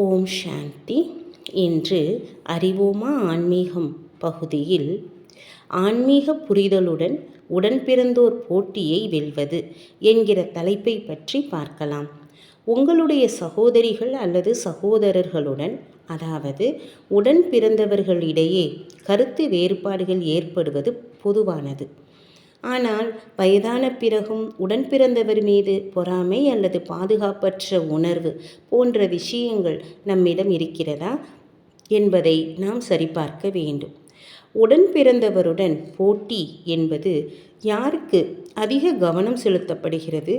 ஓம் சாந்தி. இன்று அறிவோமா ஆன்மீகம் பகுதியில் ஆன்மீக புரிதலுடன் உடன்பிறந்தோர் போட்டியை வெல்வது என்கிற தலைப்பை பற்றி பார்க்கலாம். உங்களுடைய சகோதரிகள் அல்லது சகோதரர்களுடன், அதாவது உடன் பிறந்தவர்களிடையே கருத்து வேறுபாடுகள் ஏற்படுவது பொதுவானது. ஆனால் வயதான பிறகும் உடன் பிறந்தவர் மீது பொறாமை அல்லது பாதுகாப்பற்ற உணர்வு போன்ற விஷயங்கள் நம்மிடம் இருக்கிறதா என்பதை நாம் சரிபார்க்க வேண்டும். உடன் பிறந்தவருடன் போட்டி என்பது யாருக்கு அதிக கவனம் செலுத்தப்படுகிறது,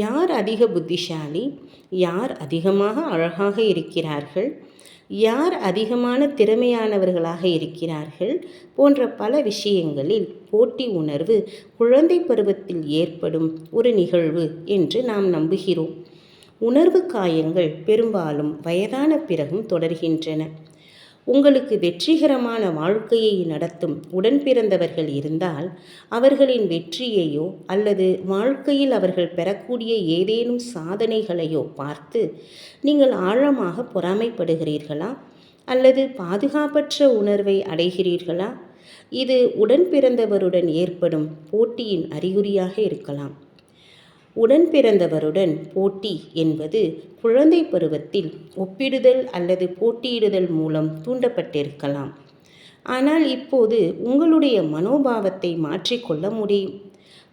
யார் அதிக புத்திசாலி, யார் அதிகமாக அழகாக இருக்கிறார்கள், யார் அதிகமான திறமையானவர்களாக இருக்கிறார்கள் போன்ற பல விஷயங்களில் போட்டி உணர்வு குழந்தை பருவத்தில் ஏற்படும் ஒரு நிகழ்வு என்று நாம் நம்புகிறோம். உணர்வு காயங்கள் பெரும்பாலும் வயதான பிறகும் தொடர்கின்றன. உங்களுக்கு வெற்றிகரமான வாழ்க்கையை நடத்தும் உடன் பிறந்தவர்கள் இருந்தால் அவர்களின் வெற்றியையோ அல்லது வாழ்க்கையில் அவர்கள் பெறக்கூடிய ஏதேனும் சாதனைகளையோ பார்த்து நீங்கள் ஆழமாக பொறாமைப்படுகிறீர்களா அல்லது பாதுகாப்பற்ற உணர்வை அடைகிறீர்களா? இது உடன் பிறந்தவருடன் ஏற்படும் போட்டியின் அறிகுறியாக இருக்கலாம். உடன் பிறந்தவருடன் போட்டி என்பது குழந்தை பருவத்தில் ஒப்பிடுதல் அல்லது போட்டியிடுதல் மூலம் தூண்டப்பட்டிருக்கலாம். ஆனால் இப்போது உங்களுடைய மனோபாவத்தை மாற்றிக்கொள்ள முடியும்.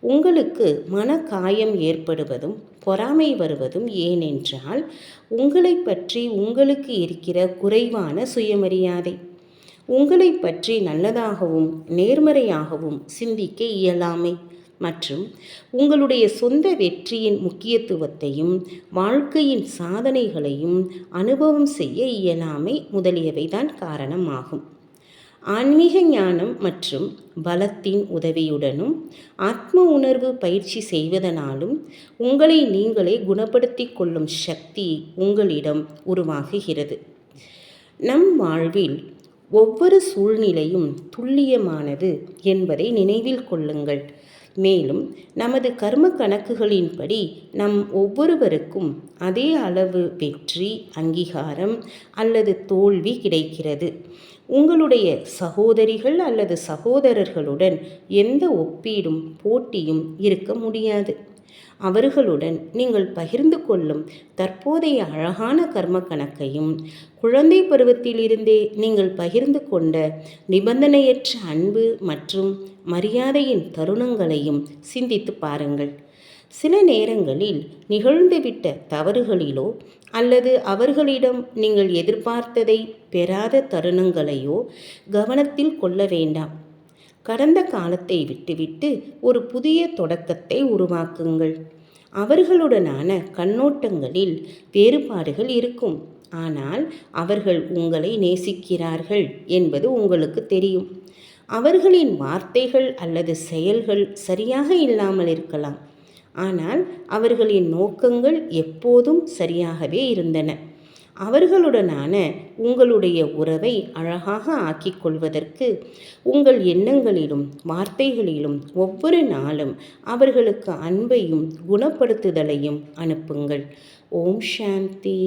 உங்களுக்கு மன காயம் ஏற்படுவதும் பொறாமை வருவதும் ஏனென்றால் உங்களை பற்றி உங்களுக்கு இருக்கிற குறைவான சுயமரியாதை. உங்களை பற்றி நல்லதாகவும் நேர்மறையாகவும் சிந்திக்க இயலாமை மற்றும் உங்களுடைய சொந்த வெற்றியின் முக்கியத்துவத்தையும் வாழ்க்கையின் சாதனைகளையும் அனுபவம் செய்ய இயலாமை முதலியவைதான் காரணமாகும். ஆன்மீக ஞானம் மற்றும் பலத்தின் உதவியுடனும் ஆத்ம உணர்வு பயிற்சி செய்வதனாலும் உங்களை நீங்களே குணப்படுத்தி கொள்ளும் சக்தி உங்களிடம் உருவாகுகிறது. நம் வாழ்வில் ஒவ்வொரு சூழ்நிலையும் துல்லியமானது என்பதை நினைவில் கொள்ளுங்கள். மேலும் நமது கர்ம கணக்குகளின்படி நம் ஒவ்வொருவருக்கும் அதே அளவு வெற்றி, அங்கீகாரம் அல்லது தோல்வி கிடைக்கிறது. உங்களுடைய சகோதரிகள் அல்லது சகோதரர்களுடன் எந்த ஒப்பீடும் போட்டியும் இருக்க முடியாது. அவர்களுடன் நீங்கள் பகிர்ந்து கொள்ளும் தற்போதைய அழகான கர்ம கணக்கையும் குழந்தை பருவத்திலிருந்தே நீங்கள் பகிர்ந்து கொண்ட நிபந்தனையற்ற அன்பு மற்றும் மரியாதையின் தருணங்களையும் சிந்தித்து பாருங்கள். சில நேரங்களில் நிகழ்ந்துவிட்ட தவறுகளிலோ அல்லது அவர்களிடம் நீங்கள் எதிர்பார்த்ததை பெறாத தருணங்களையோ கவனத்தில் கொள்ள வேண்டாம். கடந்த காலத்தை விட்டுவிட்டு ஒரு புதிய தொடக்கத்தை உருவாக்குங்கள். அவர்களுடனான கண்ணோட்டங்களில் வேறுபாடுகள் இருக்கும், ஆனால் அவர்கள் உங்களை நேசிக்கிறார்கள் என்பது உங்களுக்கு தெரியும். அவர்களின் வார்த்தைகள் அல்லது செயல்கள் சரியாக இல்லாமல் இருக்கலாம், ஆனால் அவர்களின் நோக்கங்கள் எப்போதும் சரியாகவே இருந்தன. அவர்களுடனான உங்களுடைய உறவை அழகாக ஆக்கிக் கொள்வதற்கு உங்கள் எண்ணங்களிலும் வார்த்தைகளிலும் ஒவ்வொரு நாளும் அவர்களுக்கு அன்பையும் குணப்படுத்துதலையும் அனுப்புங்கள். ஓம் சாந்தி.